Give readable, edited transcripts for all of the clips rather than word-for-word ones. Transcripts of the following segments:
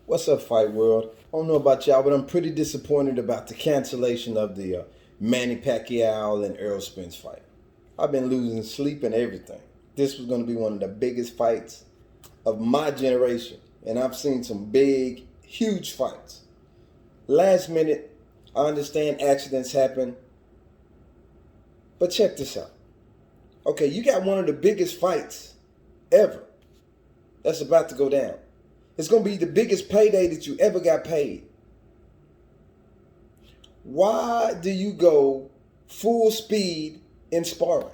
What's up, Fight World? I don't know about y'all, but I'm pretty disappointed about the cancellation of the Manny Pacquiao and Errol Spence fight. I've been losing sleep and everything. This was going to be one of the biggest fights of my generation, and I've seen some big, huge fights. Last minute, I understand accidents happen, but check this out. Okay, you got one of the biggest fights ever that's about to go down. It's going to be the biggest payday that you ever got paid. Why do you go full speed in sparring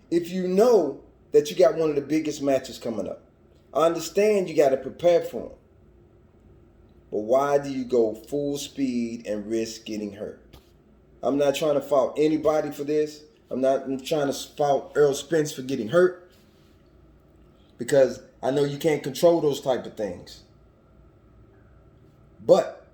if you know that you got one of the biggest matches coming up? I understand you got to prepare for them. But why do you go full speed and risk getting hurt? I'm not trying to fault anybody for this. I'm trying to fault Errol Spence for getting hurt, because I know you can't control those type of things. But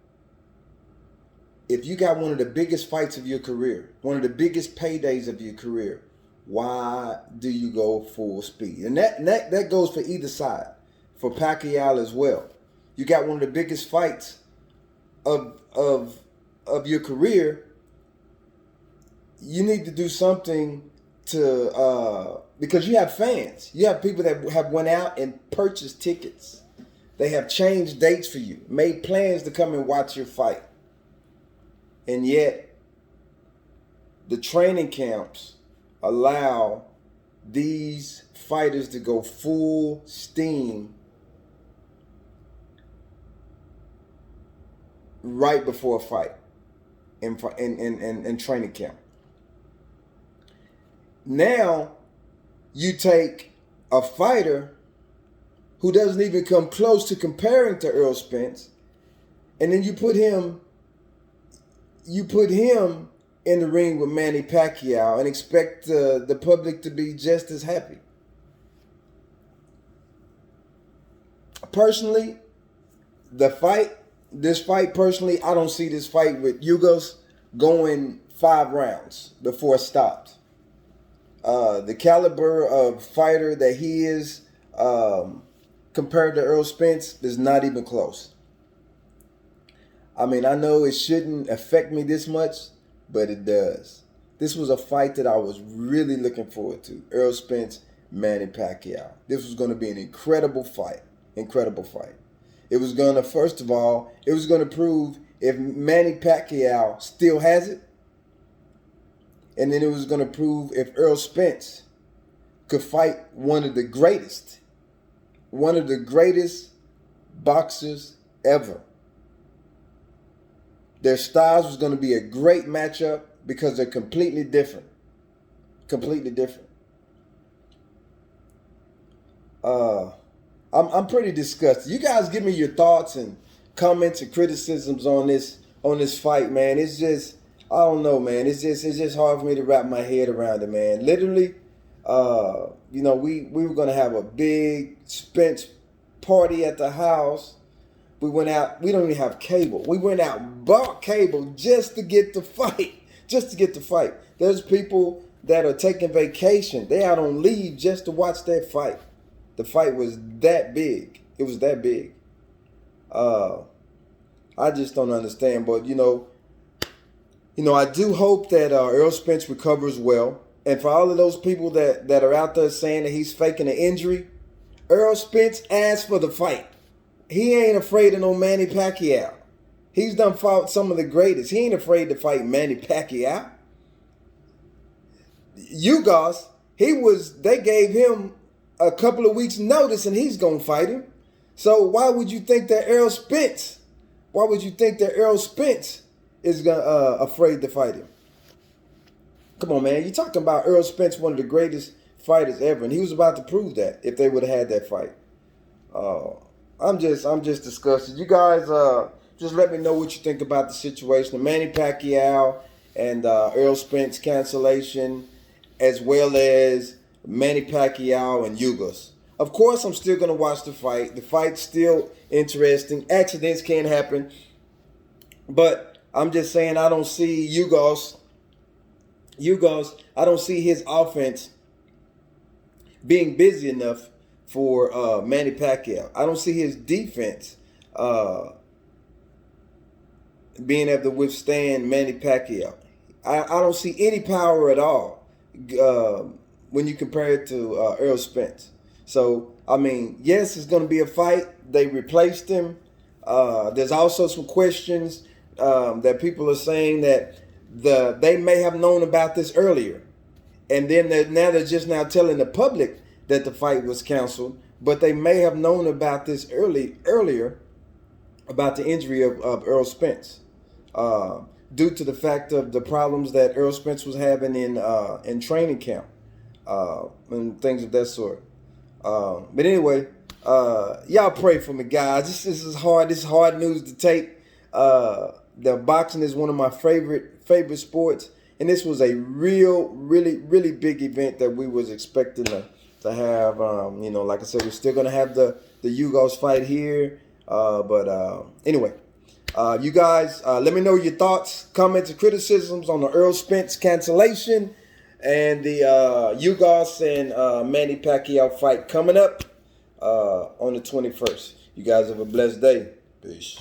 if you got one of the biggest fights of your career, one of the biggest paydays of your career, why do you go full speed? And that goes for either side, for Pacquiao as well. You got one of the biggest fights of your career. You need to do something to because you have fans. You have people that have went out and purchased tickets. They have changed dates for you, made plans to come and watch your fight. And yet, the training camps allow these fighters to go full steam right before a fight in training camp. Now, you take a fighter who doesn't even come close to comparing to Errol Spence, and then you put him in the ring with Manny Pacquiao and expect the public to be just as happy. Personally, this fight, I don't see this fight with Yugos going 5 rounds before it stops. The caliber of fighter that he is, compared to Errol Spence, is not even close. I mean, I know it shouldn't affect me this much, but it does. This was a fight that I was really looking forward to. Errol Spence, Manny Pacquiao. This was going to be an incredible fight. Incredible fight. It was going to, first of all, it was going to prove if Manny Pacquiao still has it. And then it was going to prove if Errol Spence could fight one of the greatest boxers ever. Their styles was going to be a great matchup because they're completely different. Completely different. I'm pretty disgusted. You guys give me your thoughts and comments and criticisms on this fight, man. It's just, I don't know, man. It's just hard for me to wrap my head around it, man. Literally, we were gonna have a big Spence party at the house. We went out. We don't even have cable. We went out and bought cable just to get the fight. Just to get the fight. There's people that are taking vacation. They out on leave just to watch that fight. The fight was that big. It was that big. I just don't understand. But I do hope that Errol Spence recovers well. And for all of those people that are out there saying that he's faking an injury, Errol Spence asked for the fight. He ain't afraid of no Manny Pacquiao. He's done fought some of the greatest. He ain't afraid to fight Manny Pacquiao. Ugos, they gave him a couple of weeks notice and he's gonna fight him. So why would you think that Errol Spence is afraid to fight him? Come on, man. You're talking about Errol Spence, one of the greatest fighters ever, and he was about to prove that if they would have had that fight. I'm just disgusted. You guys, just let me know what you think about the situation. The Manny Pacquiao and Errol Spence cancellation, as well as Manny Pacquiao and Yugos. Of course, I'm still going to watch the fight. The fight's still interesting. Accidents can happen. But I'm just saying I don't see Yugos, I don't see his offense being busy enough for Manny Pacquiao. I don't see his defense being able to withstand Manny Pacquiao. I don't see any power at all when you compare it to Errol Spence. So, I mean, yes, it's going to be a fight. They replaced him. There's also some questions that people are saying that they may have known about this earlier. And then they're just now telling the public that the fight was canceled. But they may have known about this earlier about the injury of Errol Spence. Due to the fact of the problems that Errol Spence was having in training camp and things of that sort. But anyway, y'all pray for me, guys. This is hard. This is hard news to take. The boxing is one of my favorite sports, and this was a really big event that we was expecting to have. Like I said, we're still gonna have the Ugos fight here. Anyway. You guys, let me know your thoughts, comments, and criticisms on the Errol Spence cancellation and the Ugos and Manny Pacquiao fight coming up on the 21st. You guys have a blessed day. Peace.